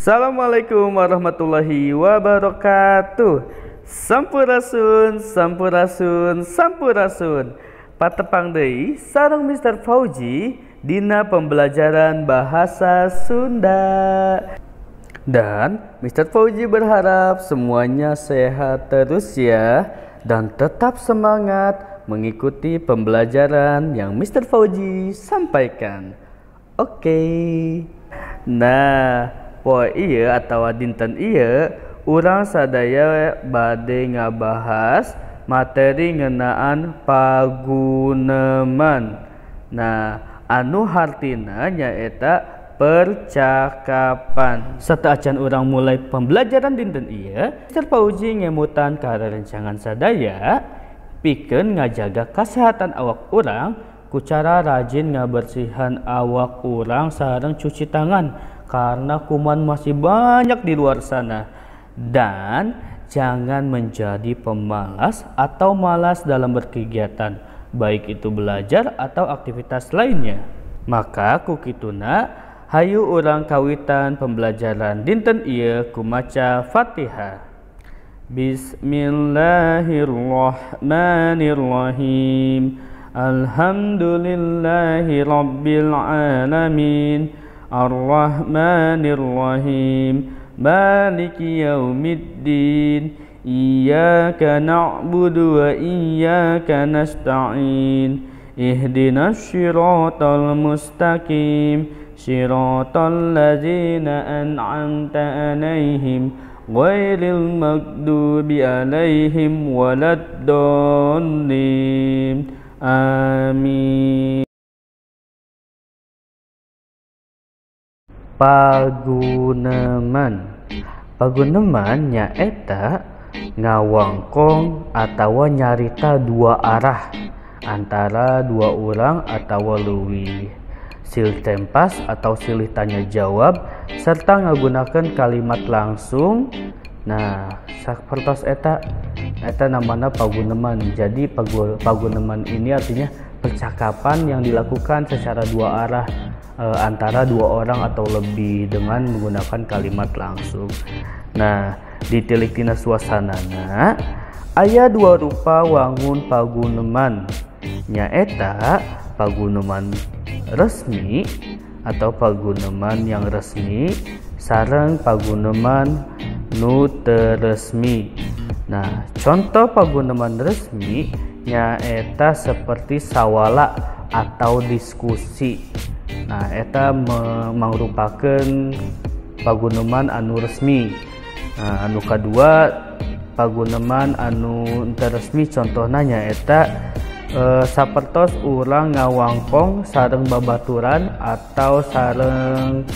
Assalamualaikum warahmatullahi wabarakatuh. Sampurasun, sampurasun, sampurasun. Patepang deui sareng Mr. Fauji dina pembelajaran bahasa Sunda. Dan Mr. Fauji berharap semuanya sehat terus ya, dan tetap semangat mengikuti pembelajaran yang Mr. Fauji sampaikan. Oke. Nah, poe ieu atau dinten ieu urang sadaya bade ngabahas materi ngeunaan paguneman. Nah, anu hartina nyaeta percakapan. Sateuacan urang mulai pembelajaran dinten ieu, Mr. Fauji ngemutan ka rerencangan sadaya pikeun ngajaga kesehatan awak urang ku cara rajin ngabersihan awak urang sareng cuci tangan karena kuman masih banyak di luar sana. Dan jangan menjadi pemalas atau malas dalam berkegiatan, baik itu belajar atau aktivitas lainnya. Maka ku kituna hayu urang kawitan pembelajaran dinten ieu ku maca Fatihah. Bismillahirrahmanirrahim. Alhamdulillahi rabbil alamin. Ar-Rahmanir-Rahim. Maliki yaumiddin. Iyyaka na'budu wa iyyaka nasta'in. Ihdinas siratal mustaqim. Siratal ladzina an'amta 'alaihim ghairil maghdubi 'alaihim waladdallin. Amin. Paguneman. Paguneman nyaeta ngawangkong atawa nyarita dua arah antara dua urang atawa leuwih, silih tempas atau silih tanya jawab, serta ngagunakeun kalimat langsung. Nah, sapertos eta namana paguneman. Jadi paguneman ini artinya percakapan yang dilakukan secara dua arah antara dua orang atau lebih dengan menggunakan kalimat langsung. Nah, ditilik tina suasanana aya dua rupa wangun paguneman, nyaeta paguneman resmi atau paguneman yang resmi sareng paguneman nu teu resmi. Nah, contoh paguneman resmi nyaeta seperti sawala atau diskusi. Nah, eta mangrupakeun paguneman anu resmi. Nah, anu kadua paguneman anu teu resmi contohna nyaeta sapertos urang ngawangkong sareng babaturan atau sareng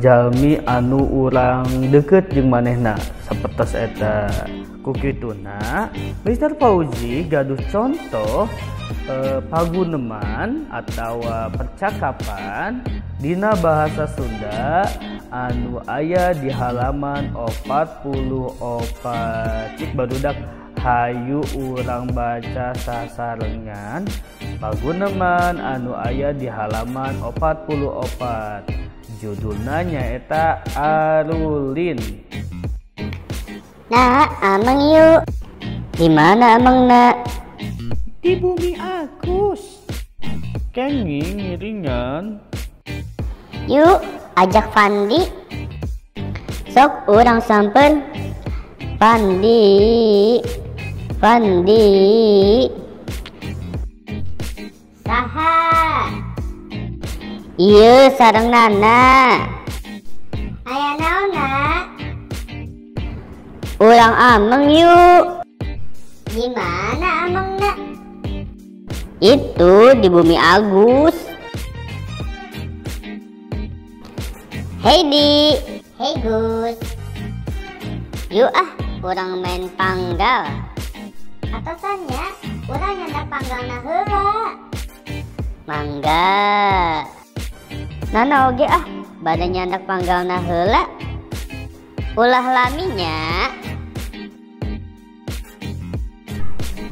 jalmi anu urang deukeut jeung manehna, sapertos eta. Ku kituna Mr. Fauji gaduh contoh paguneman atau percakapan dina bahasa Sunda anu aya di halaman 44. Cik barudak hayu urang baca sasarengan paguneman anu aya di halaman 44. Judulna nyaeta Arulin. Nah, amang yuk. Di mana amang nak? Di Bumi Agus. Kenging ngiringan. Yuk, ajak Fandi. Sok urang sampeun. Fandi. Saha? Ieu sareng Nana. Aya naon nak? Urang ameng yuk. Di mana ameng nak? Itu di Bumi Agus. Hey Di. Hey Gus. Yuk urang main panggal. Atasannya urang nyandak panggalna heula. Mangga. Nana oge bade nyandak panggalna heula. Ulah laminya.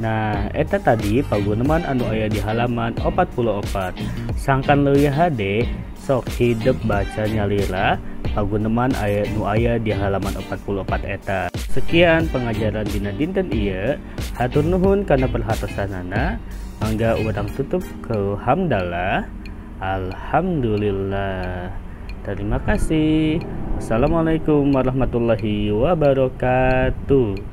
Nah, eta tadi paguneman anu aya di halaman 44. Sangkan leuwih hade sok hidup baca nyalira paguneman aya nu aya di halaman 44 eta. Sekian pengajaran dina dinten ieu. Hatur nuhun kana perhatosanana. Mangga urang tutup ke hamdalah. Alhamdulillah. Terima kasih. Wassalamualaikum warahmatullahi wabarakatuh.